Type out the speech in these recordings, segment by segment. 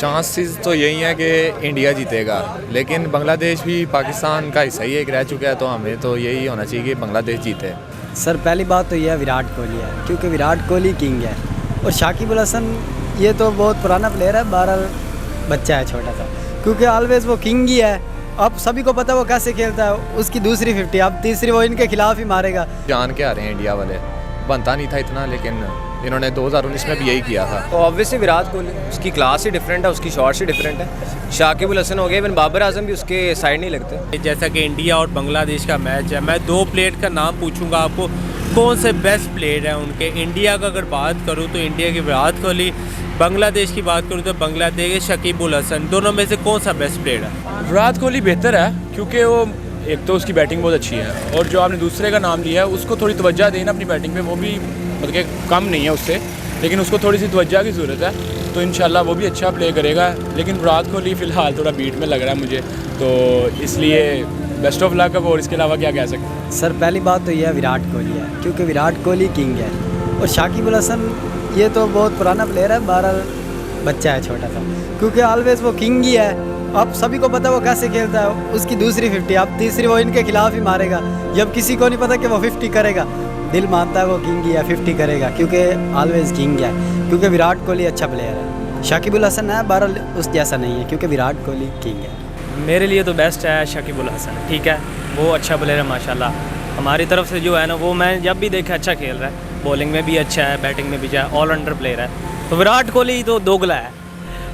Chances तो यही है कि इंडिया जीतेगा, लेकिन बांग्लादेश भी पाकिस्तान का हिस्सा ही एक रह चुका है, तो हमें तो यही होना चाहिए कि बांग्लादेश जीते। सर पहली बात तो यह विराट कोहली है, क्योंकि विराट कोहली किंग है। और शाकिब अल हसन ये तो बहुत पुराना प्लेयर है, 12 बच्चा है छोटा सा, क्योंकि ऑलवेज वो किंग ही है। अब सभी को पता है वो कैसे खेलता है। उसकी दूसरी 50, अब तीसरी वो इनके खिलाफ ही मारेगा। जान के आ रहे हैं इंडिया वाले, बनता नहीं था इतना, लेकिन इन्होंने 2019 में भी यही किया था। तो ऑब्वियसली विराट कोहली, उसकी क्लास ही डिफरेंट है, उसकी शॉट्स ही डिफरेंट है। शाकिब अल हसन हो गए, इवन बाबर आजम भी उसके साइड नहीं लगते। जैसा कि इंडिया और बांग्लादेश का मैच है, मैं 2 प्लेयर का नाम पूछूंगा आपको, कौन से बेस्ट प्लेयर हैं उनके। इंडिया का अगर बात करूं तो इंडिया की विराट कोहली, बांग्लादेश की बात करूं तो बांग्लादेश के शाकिब अल हसन। दोनों में से कौन सा बेस्ट प्लेयर है? विराट कोहली बेहतर है, क्योंकि वो एक तो उसकी बैटिंग बहुत अच्छी है, और जो आपने दूसरे का नाम लिया है उसको थोड़ी तवज्जो देना अपनी बैटिंग पे। वो भी मतलब कि कम नहीं है उससे, लेकिन उसको थोड़ी सी तवज्जो की ज़रूरत है, तो इंशाल्लाह वो भी अच्छा प्ले करेगा। लेकिन विराट कोहली फ़िलहाल थोड़ा बीट में लग रहा है मुझे, तो इसलिए बेस्ट ऑफ लक। और इसके अलावा क्या कह सकते हैं? सर पहली बात तो यह विराट कोहली है, क्योंकि विराट कोहली किंग है। और शाकिब अल हसन ये तो बहुत पुराना प्लेयर है, 12 बच्चा है छोटा सा, क्योंकि ऑलवेज वो किंग ही है। अब सभी को पता है वो कैसे खेलता है। उसकी दूसरी 50, अब तीसरी वो इनके खिलाफ ही मारेगा। जब किसी को नहीं पता कि वो 50 करेगा, दिल मानता है वो किंग ही है, 50 करेगा, क्योंकि ऑलवेज किंग है। क्योंकि विराट कोहली अच्छा प्लेयर है। शाकिब अल हसन है, 12 उस जैसा नहीं है, क्योंकि विराट कोहली किंग है। मेरे लिए तो बेस्ट है शाकिब अल हसन, ठीक है, वो अच्छा प्लेयर है माशाल्लाह। हमारी तरफ से जो है ना, वो मैं जब भी देखा अच्छा खेल रहा है, बॉलिंग में भी अच्छा है, बैटिंग में भी अच्छा है, ऑलराउंडर प्लेयर है। तो विराट कोहली तो दोगला है।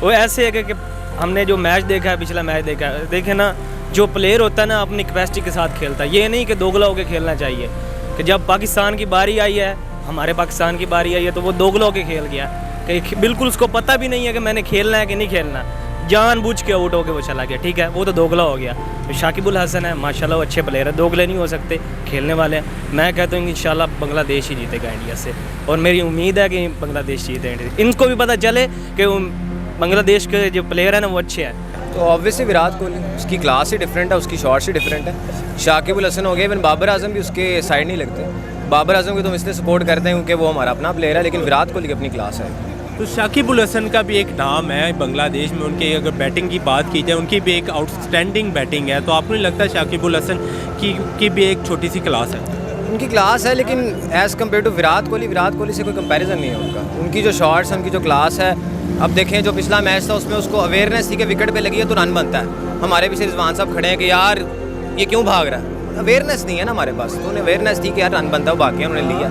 वो ऐसे है कि हमने जो मैच देखा है, पिछला मैच देखा है, देखे ना, जो प्लेयर होता है ना अपनी कैपेसिटी के साथ खेलता है। ये नहीं कि दोगला होकर खेलना चाहिए। कि जब पाकिस्तान की बारी आई है, हमारे पाकिस्तान की बारी आई है, तो वो दोगला होकर खेल गया कि बिल्कुल उसको पता भी नहीं है कि मैंने खेलना है कि नहीं खेलना, जानबूझ के आउट होकर वो चला गया, ठीक है, वो तो दोगला हो गया। तो शाकिब अल हसन है माशाल्लाह, वो अच्छे प्लेयर है, दोगले नहीं हो सकते, खेलने वाले हैं। मैं कहता हूँ इंशाल्लाह बांग्लादेश ही जीतेगा इंडिया से, और मेरी उम्मीद है कि बांग्लादेश जीते। इनको भी पता चले कि बांग्लादेश के जो प्लेयर हैं ना वो अच्छे हैं। तो ऑब्वियसली विराट कोहली, उसकी क्लास ही डिफरेंट है, उसकी शॉट्स ही डिफरेंट है। शाकिब अल हसन हो गए, इवन बाबर आजम भी उसके साइड नहीं लगते। बाबर आजम को तो हम इसलिए सपोर्ट करते हैं क्योंकि वो हमारा अपना प्लेयर है, लेकिन विराट कोहली की अपनी क्लास है। तो शाकिब अल हसन का भी एक नाम है बांग्लादेश में। उनके अगर बैटिंग की बात की जाए, उनकी भी एक आउटस्टैंडिंग बैटिंग है। तो आपको नहीं लगता शाकिब अल हसन की भी एक छोटी सी क्लास है? उनकी क्लास है, लेकिन as compare to Virat Kohli से कोई कंपैरिजन नहीं है उनका। उनकी जो शॉट्स हैं, उनकी जो क्लास है। अब देखें, जो पिछला मैच था उसमें उसको अवेयरनेस थी कि विकेट पे लगी है तो रन बनता है। हमारे पीछे रिजवान साहब खड़े हैं कि यार ये क्यों भाग रहा है। अवेयरनेस नहीं है ना हमारे पास, तो उन्हें अवेयरनेस थी कि यार रन बनता है, वो बाकी उन्होंने लिया।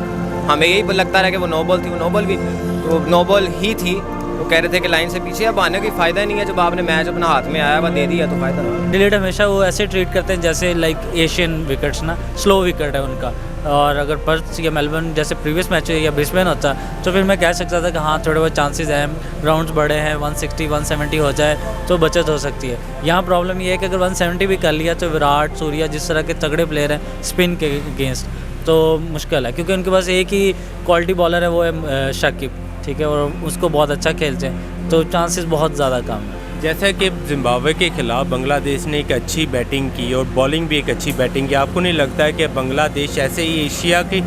हमें यही लगता रहा कि वो नो बॉल थी, वो नो बॉल भी तो नो बॉल ही थी। वो कह रहे थे कि लाइन से पीछे, अब आने का फ़ायदा नहीं है। जब आपने मैच अपना हाथ में आया, वह दे दिया तो फ़ायदा नहीं। डिलीट हमेशा वो ऐसे ट्रीट करते हैं जैसे लाइक एशियन विकेट्स ना, स्लो विकेट है उनका। और अगर पर्थ या मेलबर्न जैसे प्रीवियस मैच या ब्रिस्बेन होता तो फिर मैं कह सकता था कि हाँ थोड़े बहुत चांसेस हैं, राउंड्स बड़े हैं, 160 170 हो जाए तो बचत हो सकती है। यहाँ प्रॉब्लम ये है कि अगर 170 भी कर लिया तो विराट, सूर्या जिस तरह के तगड़े प्लेयर हैं स्पिन के अगेंस्ट, तो मुश्किल है, क्योंकि उनके पास एक ही क्वालिटी बॉलर है, वो है शाकिब, ठीक है, और उसको बहुत अच्छा खेलते हैं, तो चांसेस बहुत ज़्यादा कम है। जैसा कि जिम्बाब्वे के ख़िलाफ़ बांग्लादेश ने एक अच्छी बैटिंग की और बॉलिंग भी एक अच्छी बैटिंग की, आपको नहीं लगता है कि बांग्लादेश ऐसे ही एशिया की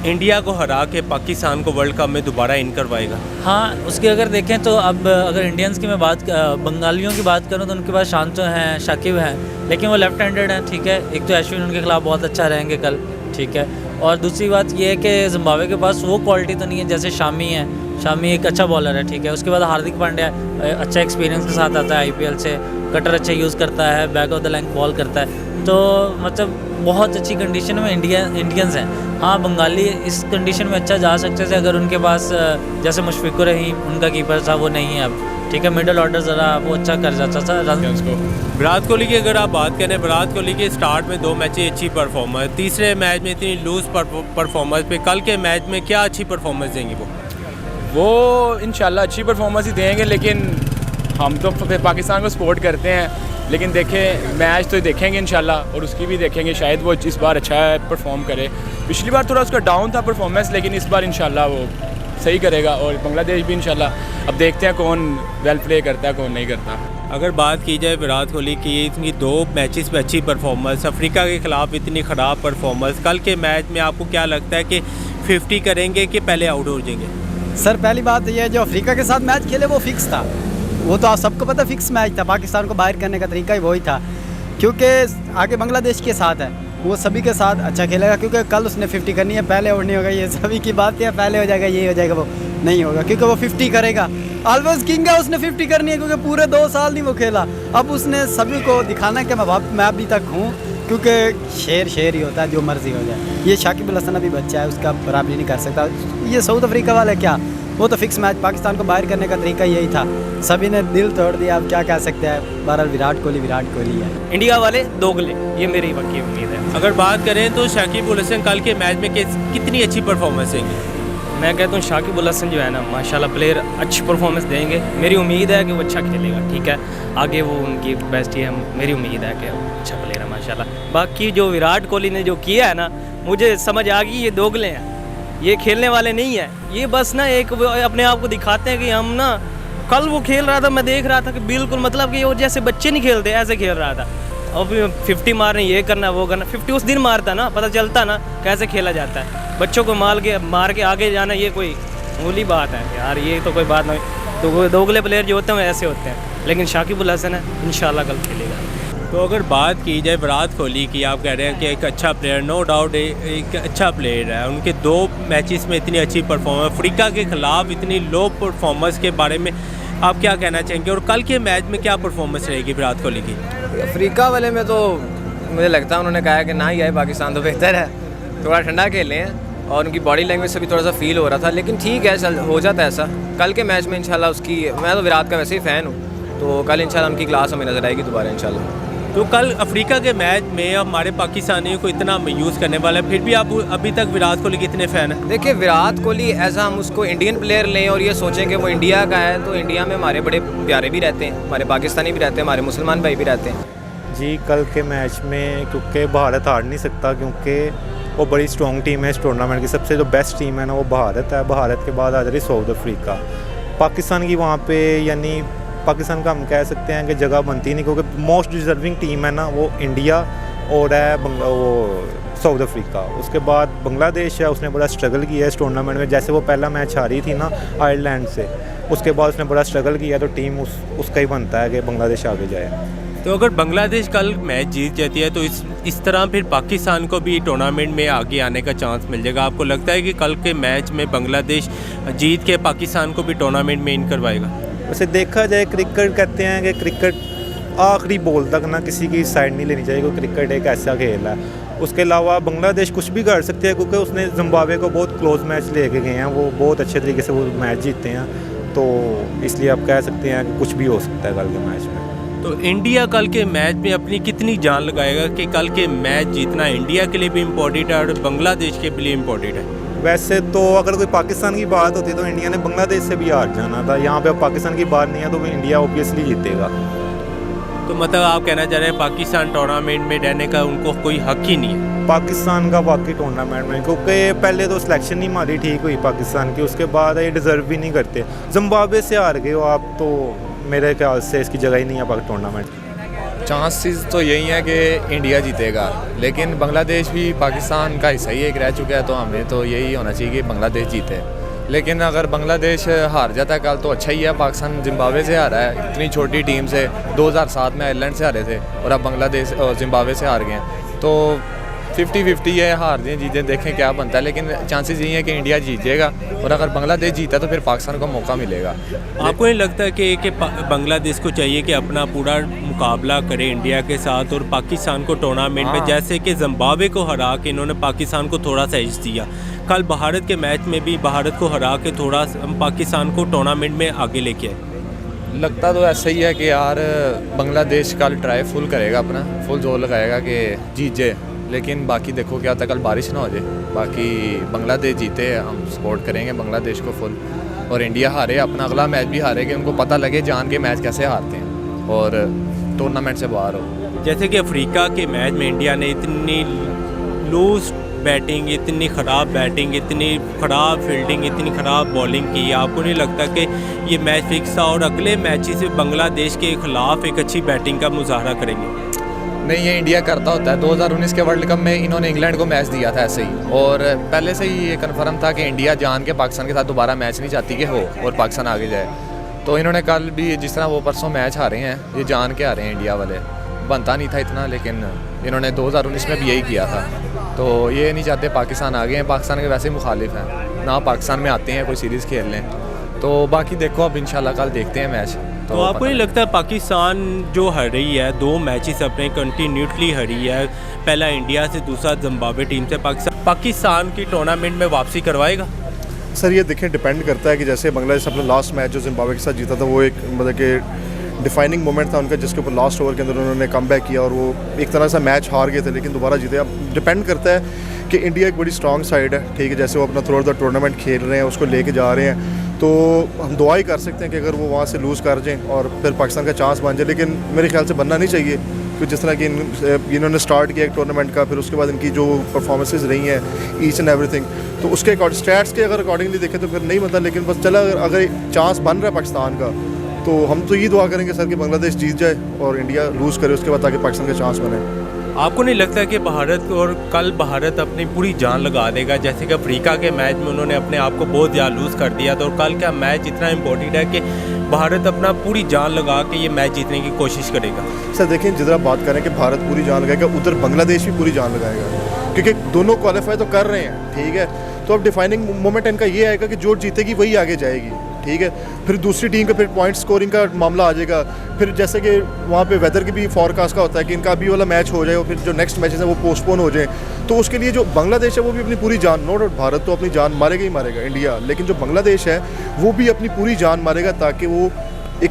इंडिया को हरा के पाकिस्तान को वर्ल्ड कप में दोबारा इन करवाएगा? हाँ, उसकी अगर देखें तो अब अगर इंडियंस की मैं बात, बंगालियों की बात करूँ तो उनके पास शांतो हैं, शाकिब हैं, लेकिन वो लेफ्ट हैंडेड हैं, ठीक है। एक तो अश्विन उनके खिलाफ बहुत अच्छा रहेंगे कल, ठीक है। और दूसरी बात ये है कि जिम्बाब्वे के पास वो क्वालिटी तो नहीं है जैसे शामी है। शामी एक अच्छा बॉलर है, ठीक है। उसके बाद हार्दिक पांड्या अच्छा एक्सपीरियंस के साथ आता है आईपीएल से, कटर अच्छा यूज़ करता है, back of the line ball करता है, तो मतलब बहुत अच्छी कंडीशन में इंडियंस हैं। हाँ, बंगाली इस कंडीशन में अच्छा जा सकते थे अगर उनके पास जैसे मुशफिकुर रहीम उनका कीपर था, वो नहीं है अब, ठीक है। मिडल ऑर्डर ज़रा वो अच्छा कर जाता था रन को। विराट कोहली की अगर आप बात करें, विराट कोहली के स्टार्ट में 2 मैचें अच्छी परफॉर्मेंस, तीसरे मैच में इतनी लूज परफॉर्मेंस पे, कल के मैच में क्या अच्छी परफॉर्मेंस देंगे वो इंशाल्लाह अच्छी परफॉर्मेंस ही देंगे, लेकिन हम तो पाकिस्तान को सपोर्ट करते हैं। लेकिन देखें, मैच तो देखेंगे इंशाल्लाह, और उसकी भी देखेंगे, शायद वो इस बार अच्छा परफॉर्म करे। पिछली बार थोड़ा उसका डाउन था परफॉर्मेंस, लेकिन इस बार इंशाल्लाह वो सही करेगा। और बांग्लादेश भी इंशाल्लाह, अब देखते हैं कौन वेल प्ले करता है, कौन नहीं करता। अगर बात की जाए विराट कोहली की, इतनी 2 मैचेस में अच्छी परफॉर्मेंस, अफ्रीका के ख़िलाफ़ इतनी ख़राब परफॉर्मेंस, कल के मैच में आपको क्या लगता है कि 50 करेंगे कि पहले आउट हो जाएंगे? सर पहली बात ये जो अफ्रीका के साथ मैच खेले वो फिक्स था, वो तो आप सबको पता फिक्स मैच था। पाकिस्तान को बाहर करने का तरीका ही वही था, क्योंकि आगे बांग्लादेश के साथ है, वो सभी के साथ अच्छा खेलेगा, क्योंकि कल उसने 50 करनी है, पहले और नहीं होगा। ये सभी की बात है, पहले हो जाएगा ये हो जाएगा वो नहीं होगा, क्योंकि वो 50 करेगा। ऑलवेज किंग है, उसने 50 करनी है, क्योंकि पूरे 2 साल नहीं वो खेला। अब उसने सभी को दिखाना कि मैं अभी तक हूँ, क्योंकि शेर ही होता है, जो मर्जी हो जाए। ये शाकिब अल हसन अभी बच्चा है, उसका बराबरी नहीं कर सकता। ये साउथ अफ्रीका वाले क्या, वो तो फिक्स मैच, पाकिस्तान को बाहर करने का तरीका यही था, सभी ने दिल तोड़ दिया। अब क्या कह सकते हैं, बहरहाल विराट कोहली है। इंडिया वाले दोगले, ये मेरी पक्की उम्मीद है। अगर बात करें तो शाकिब अल हसन कल के मैच में कितनी अच्छी परफॉर्मेंस देंगे? मैं कहता हूँ शाकिब अल हसन जो है ना, माशाल्लाह प्लेयर अच्छी परफॉर्मेंस देंगे। मेरी उम्मीद है कि वो अच्छा खेलेगा, ठीक है। आगे वो उनकी बेस्ट ही है, मेरी उम्मीद है कि वो अच्छा प्लेयर है माशाल्लाह। बाकी जो विराट कोहली ने जो किया है ना, मुझे समझ आ गई ये दोगले हैं, ये खेलने वाले नहीं है। ये बस ना एक अपने आप को दिखाते हैं कि हम ना, कल वो खेल रहा था, मैं देख रहा था कि बिल्कुल मतलब कि वो जैसे बच्चे नहीं खेलते ऐसे खेल रहा था। अब 50 मारने, ये करना वो करना। 50 उस दिन मारता ना, पता चलता ना कैसे खेला जाता है। बच्चों को मार के आगे जाना, ये कोई मामूली बात है यार, ये तो कोई बात नहीं। तो दोगले प्लेयर जो होते हैं ऐसे होते हैं, लेकिन शाकिब अल हसन है, इंशाल्लाह कल खेलेगा। तो अगर बात की जाए विराट कोहली की, आप कह रहे हैं कि एक अच्छा प्लेयर, नो डाउट एक अच्छा प्लेयर है। उनके 2 मैचेस में इतनी अच्छी परफॉर्मेंस, अफ्रीका के ख़िलाफ़ इतनी लो परफॉर्मेंस के बारे में आप क्या कहना चाहेंगे? और कल के मैच में क्या परफॉर्मेंस रहेगी विराट कोहली की? अफ्रीका वाले में तो मुझे लगता है उन्होंने कहा कि ना ही आए पाकिस्तान तो बेहतर है, थोड़ा ठंडा खेले हैं, और उनकी बॉडी लैंग्वेज से भी थोड़ा सा फील हो रहा था। लेकिन ठीक है, चल हो जाता है ऐसा। कल के मैच में इंशाल्लाह उसकी, मैं तो विराट का वैसे ही फ़ैन हूँ, तो कल इंशाल्लाह उनकी क्लास हमें नज़र आएगी दोबारा इंशाल्लाह। तो कल अफ्रीका के मैच में हमारे पाकिस्तानियों को इतना मायूस करने वाला है, फिर भी आप अभी तक विराट कोहली के इतने फ़ैन हैं? देखिए, विराट कोहली ऐसा हम उसको इंडियन प्लेयर लें और ये सोचें कि वो इंडिया का है, तो इंडिया में हमारे बड़े प्यारे भी रहते हैं, हमारे पाकिस्तानी भी रहते हैं, हमारे मुसलमान भाई भी रहते हैं। जी, कल के मैच में क्योंकि भारत हार नहीं सकता, क्योंकि वो बड़ी स्ट्रॉन्ग टीम है इस टूर्नामेंट की। सबसे जो बेस्ट टीम है ना वो भारत है। भारत के बाद आ जा रही साउथ अफ्रीका, पाकिस्तान की वहाँ पे, यानी पाकिस्तान का हम कह सकते हैं कि जगह बनती नहीं, क्योंकि मोस्ट डिजर्विंग टीम है ना वो इंडिया और है वो साउथ अफ्रीका। उसके बाद बांग्लादेश है, उसने बड़ा स्ट्रगल किया है इस टूर्नामेंट में। जैसे वो पहला मैच हारी थी ना आयरलैंड से, उसके बाद उसने बड़ा स्ट्रगल किया, तो टीम उसका ही बनता है कि बांग्लादेश आगे जाए। तो अगर बांग्लादेश कल मैच जीत जाती है तो इस तरह फिर पाकिस्तान को भी टूर्नामेंट में आगे आने का चांस मिल जाएगा। आपको लगता है कि कल के मैच में बांग्लादेश जीत के पाकिस्तान को भी टूर्नामेंट में इन करवाएगा? वैसे देखा जाए, क्रिकेट कहते हैं कि क्रिकेट आखिरी बॉल तक ना किसी की साइड नहीं लेनी चाहिए, क्योंकि क्रिकेट एक ऐसा खेल है। उसके अलावा बांग्लादेश कुछ भी कर सकते हैं, क्योंकि उसने जिम्बाब्वे को बहुत क्लोज मैच लेके गए हैं, वो बहुत अच्छे तरीके से वो मैच जीतते हैं, तो इसलिए आप कह सकते हैं कि कुछ भी हो सकता है कल के मैच में। तो इंडिया कल के मैच में अपनी कितनी जान लगाएगा कि कल के मैच जीतना इंडिया के लिए भी इम्पोर्टेंट है और बांग्लादेश के लिए इम्पोर्टेंट है? वैसे तो अगर कोई पाकिस्तान की बात होती तो इंडिया ने बांग्लादेश से भी हार जाना था। यहाँ पे अब पाकिस्तान की बात नहीं है, तो इंडिया ऑब्वियसली जीतेगा। तो मतलब आप कहना चाह रहे हैं पाकिस्तान टूर्नामेंट में रहने का उनको कोई हक ही नहीं है? पाकिस्तान का बाकी टूर्नामेंट में, क्योंकि पहले तो सिलेक्शन नहीं हमारी ठीक हुई पाकिस्तान की, उसके बाद ये डिज़र्व भी नहीं करते। जिम्बाब्वे से हार गए हो आप, तो मेरे ख्याल से इसकी जगह ही नहीं है पाक टूर्नामेंट। चांसेस तो यही है कि इंडिया जीतेगा, लेकिन बांग्लादेश भी पाकिस्तान का हिस्सा ही एक रह चुका है, तो हमें तो यही होना चाहिए कि बांग्लादेश जीते। लेकिन अगर बांग्लादेश हार जाता है कल तो अच्छा ही है। पाकिस्तान जिम्बाब्वे से हारा है, इतनी छोटी टीम से, 2007 में आयरलैंड से हारे थे, और अब बांग्लादेश और जिम्बाब्वे से हार गए हैं, तो 50-50 है, हार दें जीतें, देखें क्या बनता है। लेकिन चांसेस यही है कि इंडिया जीत जाएगा, और अगर बांग्लादेश जीता तो फिर पाकिस्तान को मौका मिलेगा। आपको नहीं लगता कि बांग्लादेश को चाहिए कि अपना पूरा मुकाबला करे इंडिया के साथ और पाकिस्तान को टूर्नामेंट में, जैसे कि जिम्बाब्वे को हरा के इन्होंने पाकिस्तान को थोड़ा सा एज दिया, कल भारत के मैच में भी भारत को हरा के थोड़ा पाकिस्तान को टूर्नामेंट में आगे लेके आए? लगता तो ऐसा ही है कि यार बांग्लादेश कल ट्राई फुल करेगा, अपना फुल जोर लगाएगा कि जीत जाए, लेकिन बाकी देखो क्या होता है, कल बारिश ना हो जाए। बाकी बांग्लादेश जीते, हम सपोर्ट करेंगे बांग्लादेश को फुल, और इंडिया हारे, अपना अगला मैच भी हारे कि उनको पता लगे जान के मैच कैसे हारते हैं और टूर्नामेंट से बाहर हो। जैसे कि अफ्रीका के मैच में इंडिया ने इतनी लूज बैटिंग, इतनी ख़राब बैटिंग, इतनी ख़राब फील्डिंग, इतनी ख़राब बॉलिंग की, आपको नहीं लगता कि ये मैच फिक्स था और अगले मैचेस में बांग्लादेश के ख़िलाफ़ एक अच्छी बैटिंग का मुजाहरा करेंगे? नहीं, ये इंडिया करता होता है। 2019 के वर्ल्ड कप में इन्होंने इंग्लैंड को मैच दिया था ऐसे ही, और पहले से ही ये कन्फर्म था कि इंडिया जान के पाकिस्तान के साथ दोबारा मैच नहीं चाहती कि हो और पाकिस्तान आगे जाए। तो इन्होंने कल भी जिस तरह वो परसों मैच हारे हैं, ये जान के हारे हैं इंडिया वाले। बनता नहीं था इतना, लेकिन इन्होंने 2019 में भी यही किया था। तो ये नहीं चाहते पाकिस्तान आगे हैं, पाकिस्तान के वैसे ही मुखालिफ हैं ना, पाकिस्तान में आते हैं कोई सीरीज़ खेल लें। तो बाकी देखो, अब इंशाल्लाह कल देखते हैं मैच। तो आपको नहीं लगता पाकिस्तान जो हर रही है, 2 मैचेस अपने कंटिन्यूसली हरी है, पहला इंडिया से, दूसरा जिम्बाब्वे टीम से, पाकिस्तान की टूर्नामेंट में वापसी करवाएगा? सर ये देखें, डिपेंड करता है कि जैसे बांग्लादेश अपना लास्ट मैच जो जिम्बाब्वे के साथ जीता था, वो एक मतलब कि डिफाइनिंग मोमेंट था उनका, जिसके ऊपर लास्ट ओवर के अंदर उन्होंने कमबैक किया और वो एक तरह से मैच हार गए थे लेकिन दोबारा जीते। अब डिपेंड करता है कि इंडिया एक बड़ी स्ट्रॉन्ग साइड है, ठीक है, जैसे वो अपना थ्रू आउट द टूर्नामेंट खेल रहे हैं, उसको लेके जा रहे हैं, तो हम दुआ ही कर सकते हैं कि अगर वो वहाँ से लूज़ कर जाएँ और फिर पाकिस्तान का चांस बन जाए। लेकिन मेरे ख्याल से बनना नहीं चाहिए, क्योंकि जिस तरह की इन्होंने स्टार्ट किया एक टूर्नामेंट का, फिर उसके बाद इनकी जो परफॉर्मेंसेज रही हैं ईच एंड एवरीथिंग, तो उसके स्टैट्स के अगर अकॉर्डिंगली देखें तो फिर नहीं बनता। लेकिन बस चला, अगर चांस बन रहा है पाकिस्तान का, तो हम तो ये दुआ करेंगे सर कि बांग्लादेश जीत जाए और इंडिया लूज़ करे उसके बाद, ताकि पाकिस्तान का चांस बने। आपको नहीं लगता कि भारत और कल भारत अपनी पूरी जान लगा देगा, जैसे कि अफ्रीका के मैच में उन्होंने अपने आप को बहुत ज़्यादा लूज़ कर दिया था, और कल का मैच इतना इम्पोर्टेंट है कि भारत अपना पूरी जान लगा के ये मैच जीतने की कोशिश करेगा? सर देखें, जिधर आप बात करें कि भारत पूरी जान लगाएगा, उधर बांग्लादेश भी पूरी जान लगाएगा, क्योंकि दोनों क्वालिफाई तो कर रहे हैं, ठीक है। तो अब डिफाइनिंग मोमेंट इनका ये आएगा कि जो जीतेगी वही आगे जाएगी, ठीक है। फिर दूसरी टीम का फिर पॉइंट स्कोरिंग का मामला आ जाएगा। फिर जैसे कि वहाँ पे वेदर की भी फॉरकास्ट का होता है कि इनका अभी वाला मैच हो जाए और फिर जो नेक्स्ट मैचेस हैं वो पोस्टपोन हो जाए, तो उसके लिए जो बांग्लादेश है वो भी अपनी पूरी जान, नो डाउट भारत तो अपनी जान मारेगा ही मारेगा इंडिया, लेकिन जो बांग्लादेश है वो भी अपनी पूरी जान मारेगा ताकि वो एक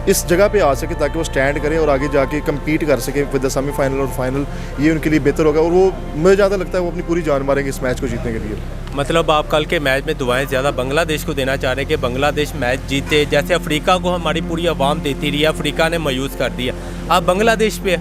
इस जगह पे आ सके, ताकि वो स्टैंड करे और आगे जाके कम्पीट कर सके विद द सेमीफाइनल और फाइनल। ये उनके लिए बेहतर होगा और वो मुझे ज़्यादा लगता है वो अपनी पूरी जान मारेंगे इस मैच को जीतने के लिए। मतलब आप कल के मैच में दुआएं ज़्यादा बांग्लादेश को देना चाह रहे हैं कि बांग्लादेश मैच जीते, जैसे अफ्रीका को हमारी पूरी आवाम देती रही, अफ्रीका ने मायूस कर दिया, आप बांग्लादेश पे?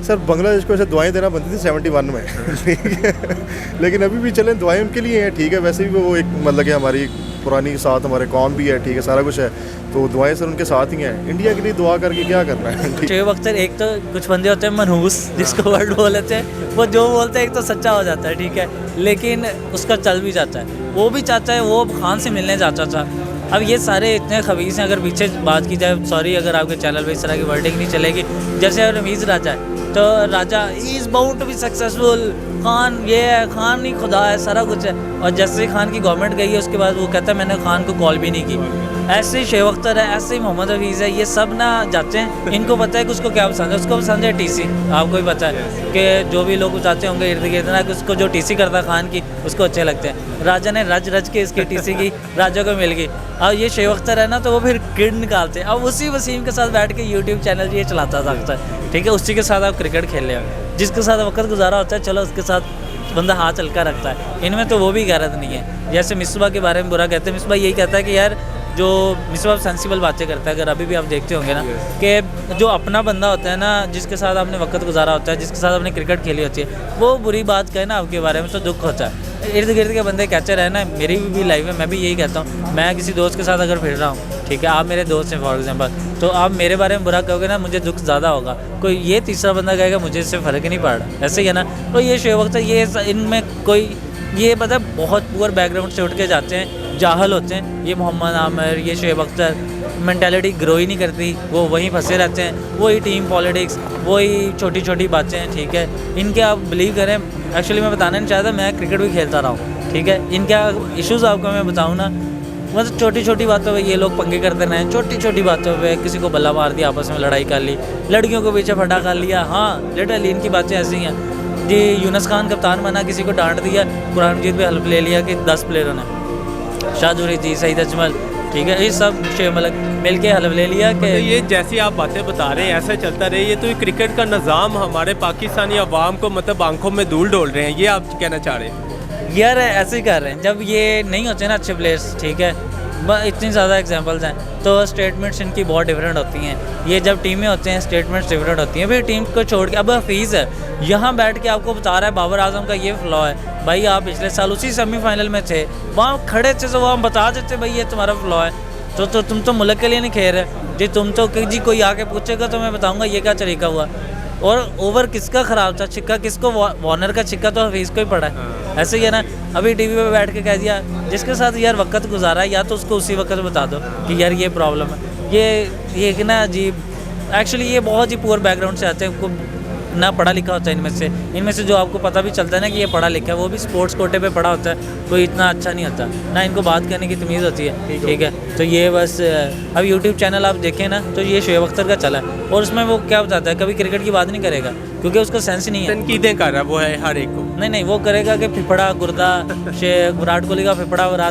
सर बांग्लादेश को ऐसे दुआएं देना बनती थी 71 में ठीक है, लेकिन अभी भी चलें, दुआएं उनके लिए हैं, ठीक है। वैसे भी वो एक मतलब कि हमारी पुरानी साथ हमारे कौम भी है, ठीक है, सारा कुछ है, तो दुआएं सर उनके साथ ही हैं। इंडिया के लिए दुआ करके क्या करना है। शोएब अख्तर, एक तो कुछ बंदे होते हैं मनहूस, जिसको वर्ड बोल लेते हैं, वो जो बोलते हैं एक तो सच्चा हो जाता है, ठीक है, लेकिन उसका चल भी जाता है। वो भी चाहता है, वो खान से मिलने जाता था। अब ये सारे इतने खबीस हैं, अगर पीछे बात की जाए, सॉरी अगर आपके चैनल पे इस तरह की वर्डिंग नहीं चलेगी, जैसे रमीज़ राजा है, तो Raja is bound to be successful, Khan ये है, खान ही खुदा है, सारा कुछ है। और जैसे खान की गवर्नमेंट गई है उसके बाद वो कहता है मैंने खान को कॉल भी नहीं की। ऐसे ही शोएब अख्तर है, ऐसे ही मोहम्मद हफीज़ है, ये सब ना जाते हैं, इनको पता है कि उसको क्या पसंद है, उसको पसंद है टीसी। आपको भी पता है कि जो भी लोग जाते होंगे इर्द गिर्द ना, कि उसको जो टीसी करता खान की उसको अच्छे लगते हैं। राजा ने रज रज के इसकी टीसी की, राजा को मिल गई। अब ये शोएब अख्तर है ना, तो वो फिर किड निकालते हैं। अब उसी वसीम के साथ बैठ के यूट्यूब चैनल ये चलाता था, ठीक है, उसी के साथ आप क्रिकेट खेल रहे हो, जिसके साथ वक्त गुजारा होता है, चलो उसके साथ बंदा हाथ हल्का रखता है। इनमें तो वो भी गैरत नहीं है। जैसे मिसबा के बारे में बुरा कहते हैं, मिसबा यही कहता है कि यार जो मिसबा सेंसिबल बातें करता है, अगर अभी भी आप देखते होंगे ना, कि जो अपना बंदा होता है ना, जिसके साथ आपने वक्त गुजारा होता है, जिसके साथ आपने क्रिकेट खेली होती है, वो बुरी बात कहे ना आपके बारे में तो दुख होता है। इर्द गिर्द के बंदे कहते रहे ना, मेरी भी लाइफ में मैं भी यही कहता हूँ, मैं किसी दोस्त के साथ अगर फिर रहा हूँ, ठीक है, आप मेरे दोस्त हैं फॉर एग्जांपल, तो आप मेरे बारे में बुरा कहोगे ना, मुझे दुख ज़्यादा होगा। कोई ये तीसरा बंदा कहेगा मुझे इससे फ़र्क ही नहीं पड़ रहा, ऐसे ही है ना। तो ये शोएब अख्तर, ये इनमें कोई ये पता है बहुत पुअर बैकग्राउंड से उठ के जाते हैं, जाहल होते हैं। ये मोहम्मद आमिर, ये शोएब अख्तर, मेंटालिटी ग्रो ही नहीं करती, वो वहीं फंसे रहते हैं, वही टीम पॉलिटिक्स, वही छोटी छोटी बातें, ठीक है। इनके आप बिलीव करें, एक्चुअली मैं बताना नहीं चाहता, मैं क्रिकेट भी खेलता रहा हूँ, ठीक है। इनके इश्यूज़ आपको मैं बताऊँ ना, मतलब छोटी छोटी बातों पे ये लोग पंगे करते रहे, छोटी छोटी बातों पे किसी को बल्ला मार दिया, आपस में लड़ाई कर ली, लड़कियों को पीछे फटा कर लिया। हाँ, लिटरली इनकी बातें ऐसी हैं जी। यूनुस खान कप्तान बना, किसी को डांट दिया, कुरान मजीद पे हेल्प ले लिया कि 10 प्लेयरों ने, शाहजूरी जी, सईद अजमल, ठीक है, ये सब शोएब मलिक मिल के हल्फ ले लिया कि ये जैसी आप बातें बता रहे हैं ऐसा चलता रहे। ये तो क्रिकेट का निज़ाम हमारे पाकिस्तानी अवाम को मतलब आंखों में धूल डोल रहे हैं, ये आप कहना चाह रहे हैं? यार ऐसे ही कर रहे हैं, जब ये नहीं होते ना अच्छे प्लेयर्स, ठीक है, इतनी ज़्यादा एग्जांपल्स हैं, तो स्टेटमेंट्स इनकी बहुत डिफरेंट होती हैं। ये जब टीमें होते हैं स्टेटमेंट्स डिफरेंट होती हैं। फिर टीम को छोड़ के, अब हफीज़ है यहाँ बैठ के आपको बता रहा है बाबर आजम का ये फ्लॉ है, भाई आप पिछले साल उसी सेमीफाइनल में थे, वहाँ खड़े थे, तो वहाँ बता देते भाई ये तुम्हारा फ्लॉ है, तो तुम तो मुल्क के लिए नहीं खेल रहे जी। तुम तो जी कोई आके पूछेगा तो मैं बताऊँगा ये क्या तरीका हुआ। और ओवर किसका ख़राब था, छिक्का किसको, वार्नर का छिक्का तो हफीज़ को ही पड़ा है। ऐसे ही है ना, अभी टीवी पे बैठ के कह दिया जिसके साथ यार वक्त गुजारा है या तो उसको उसी वक्त बता दो कि यार ये प्रॉब्लम है। ये कि ना अजीब, एक्चुअली ये बहुत ही पुअर बैकग्राउंड से आते हैं, को ना पढ़ा लिखा होता है इनमें से जो आपको पता भी चलता है ना कि ये पढ़ा लिखा है, वो भी स्पोर्ट्स कोटे पे पढ़ा होता है, कोई इतना अच्छा नहीं होता ना, इनको बात करने की तमीज़ होती है। ठीक है, तो ये बस अब यूट्यूब चैनल आप देखें ना तो ये शोएब अख्तर का चला है और उसमें वो क्या बताता है, कभी क्रिकेट की बात नहीं करेगा क्योंकि उसका सेंस नहीं है। तनकीदें कर रहा है वो है हर एक को। नहीं वो करेगा कि फिफड़ा गुर्दा विराट कोहली का फिफड़ा